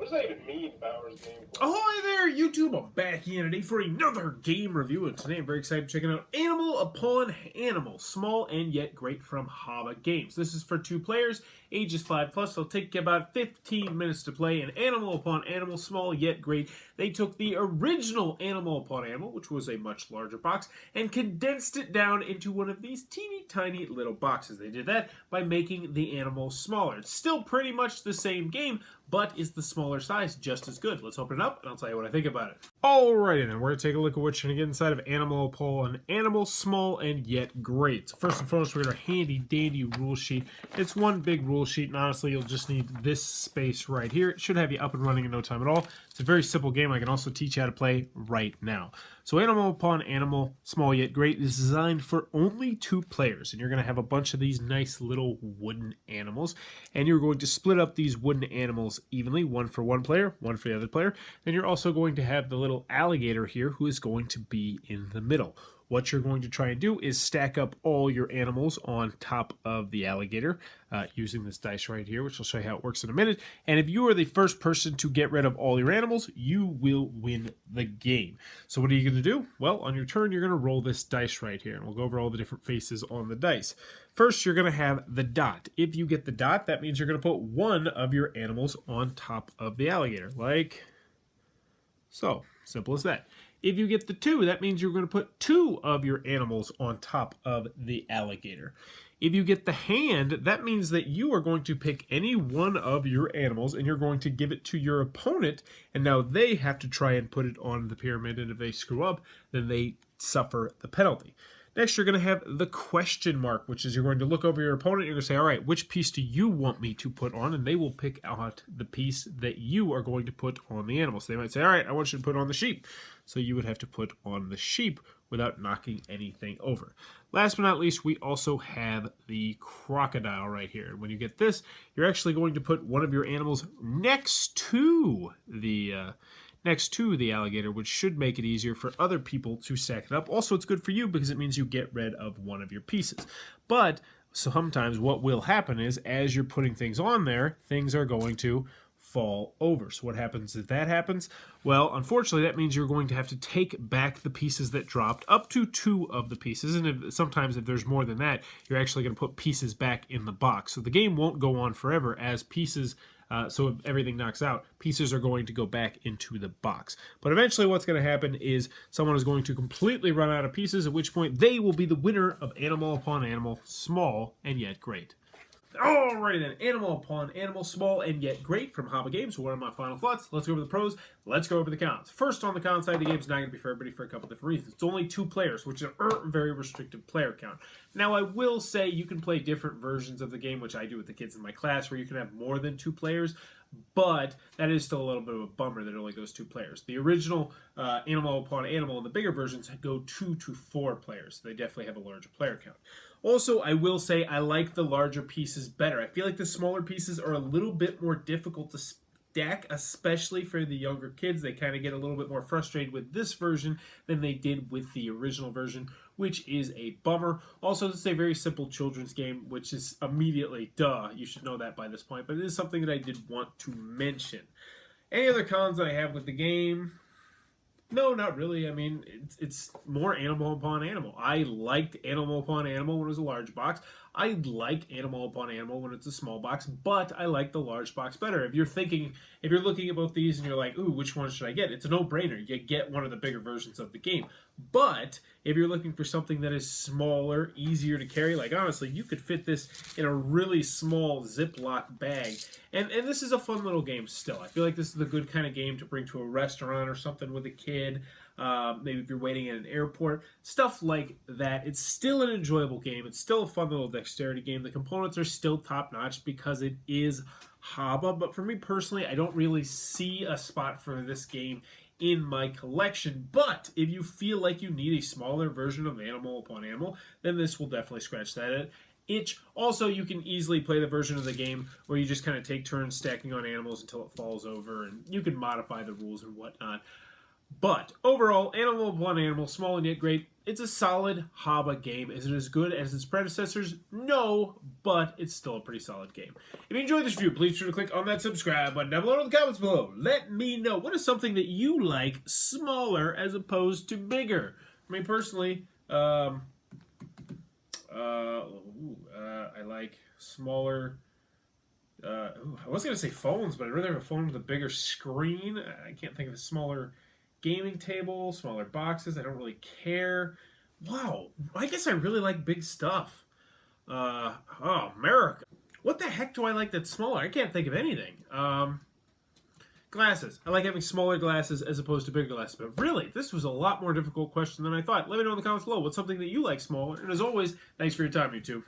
What does that even mean, Bowers gameplay? Ahoy there, YouTube! I'm back here today for another game review, and today I'm very excited checking out Animal Upon Animal, small and yet great from Haba Games. This is for 2 players, ages 5+, so it'll take about 15 minutes to play, and Animal Upon Animal, small yet great. They took the original Animal Upon Animal, which was a much larger box, and condensed it down into one of these teeny tiny little boxes. They did that by making the animal smaller. It's still pretty much the same game, but is the smaller size just as good? Let's open it up and I'll tell you what I think about it. Alrighty then, we're going to take a look at what you're going to get inside of Animal Upon Animal, small and yet great. So first and foremost, we're going to handy dandy rule sheet. It's one big rule sheet, and honestly, you'll just need this space right here. It should have you up and running in no time at all. It's a very simple game. I can also teach you how to play right now. So Animal Upon Animal, small yet great, is designed for only 2 players, and you're going to have a bunch of these nice little wooden animals, and you're going to split up these wooden animals evenly, one for one player, one for the other player. Then you're also going to have the little alligator here who is going to be in the middle. What you're going to try and do is stack up all your animals on top of the alligator using this dice right here, which I'll show you how it works in a minute. And if you are the first person to get rid of all your animals, you will win the game. So what are you going to do? Well, on your turn, you're going to roll this dice right here, and we'll go over all the different faces on the dice. First, you're going to have the dot. If you get the dot, that means you're going to put one of your animals on top of the alligator, like so. Simple as that. If you get the 2, that means you're going to put 2 of your animals on top of the alligator. If you get the hand, that means that you are going to pick any one of your animals and you're going to give it to your opponent, and now they have to try and put it on the pyramid, and if they screw up, then they suffer the penalty. Next, you're going to have the question mark, which is you're going to look over your opponent. You're going to say, all right, which piece do you want me to put on? And they will pick out the piece that you are going to put on the animal. So they might say, all right, I want you to put on the sheep. So you would have to put on the sheep without knocking anything over. Last but not least, we also have the crocodile right here. And when you get this, you're actually going to put one of your animals next to the alligator, which should make it easier for other people to stack it up. Also, it's good for you because it means you get rid of one of your pieces. But sometimes what will happen is, as you're putting things on there, things are going to fall over. So what happens if that happens? Well, unfortunately, that means you're going to have to take back the pieces that dropped, up to 2 of the pieces. And sometimes if there's more than that, you're actually going to put pieces back in the box. So the game won't go on forever as pieces. So if everything knocks out, pieces are going to go back into the box. But eventually what's going to happen is someone is going to completely run out of pieces, at which point they will be the winner of Animal Upon Animal, small and yet great. Alrighty then, Animal Upon Animal, small and yet great from Haba Games. So what are my final thoughts? Let's go over the pros. Let's go over the cons. First, on the con side, the game's not going to be for everybody for a couple different reasons. It's only 2 players, which is a very restricted player count. Now, I will say you can play different versions of the game, which I do with the kids in my class, where you can have more than 2 players. But that is still a little bit of a bummer that it only goes 2 players. The original Animal Upon Animal and the bigger versions go 2 to 4 players. They definitely have a larger player count. Also, I will say I like the larger pieces better. I feel like the smaller pieces are a little bit more difficult to stack, especially for the younger kids. They kind of get a little bit more frustrated with this version than they did with the original version, which is a bummer. Also, this is a very simple children's game, which is immediately, duh, you should know that by this point, but it is something that I did want to mention. Any other cons that I have with the game? No, not really. I mean, it's more Animal Upon Animal. I liked Animal Upon Animal when it was a large box. I like Animal Upon Animal when it's a small box, but I like the large box better. If you're looking at both these and you're like, ooh, which one should I get? It's a no-brainer. You get one of the bigger versions of the game. But if you're looking for something that is smaller, easier to carry, like honestly, you could fit this in a really small Ziploc bag. And this is a fun little game still. I feel like this is a good kind of game to bring to a restaurant or something with a kid. Maybe if you're waiting at an airport, stuff like that. It's still an enjoyable game. It's still a fun little dexterity game. The components are still top-notch because it is Haba, but for me personally, I don't really see a spot for this game in my collection. But if you feel like you need a smaller version of Animal Upon Animal, then this will definitely scratch that itch. Also, you can easily play the version of the game where you just kind of take turns stacking on animals until it falls over, and you can modify the rules and whatnot. But overall, Animal Upon Animal, small and yet great. It's a solid Haba game. Is it as good as its predecessors? No, but it's still a pretty solid game. If you enjoyed this review, please be sure to click on that subscribe button down below in the comments below. Let me know, what is something that you like smaller as opposed to bigger? I mean, personally, I like smaller. I was going to say phones, but I'd rather have a phone with a bigger screen. I can't think of a smaller gaming table, smaller boxes. I don't really care. Wow, I guess I really like big stuff. Oh, America. What the heck do I like that's smaller? I can't think of anything. Glasses. I like having smaller glasses as opposed to bigger glasses. But really, this was a lot more difficult question than I thought. Let me know in the comments below what's something that you like smaller. And as always, thanks for your time, YouTube.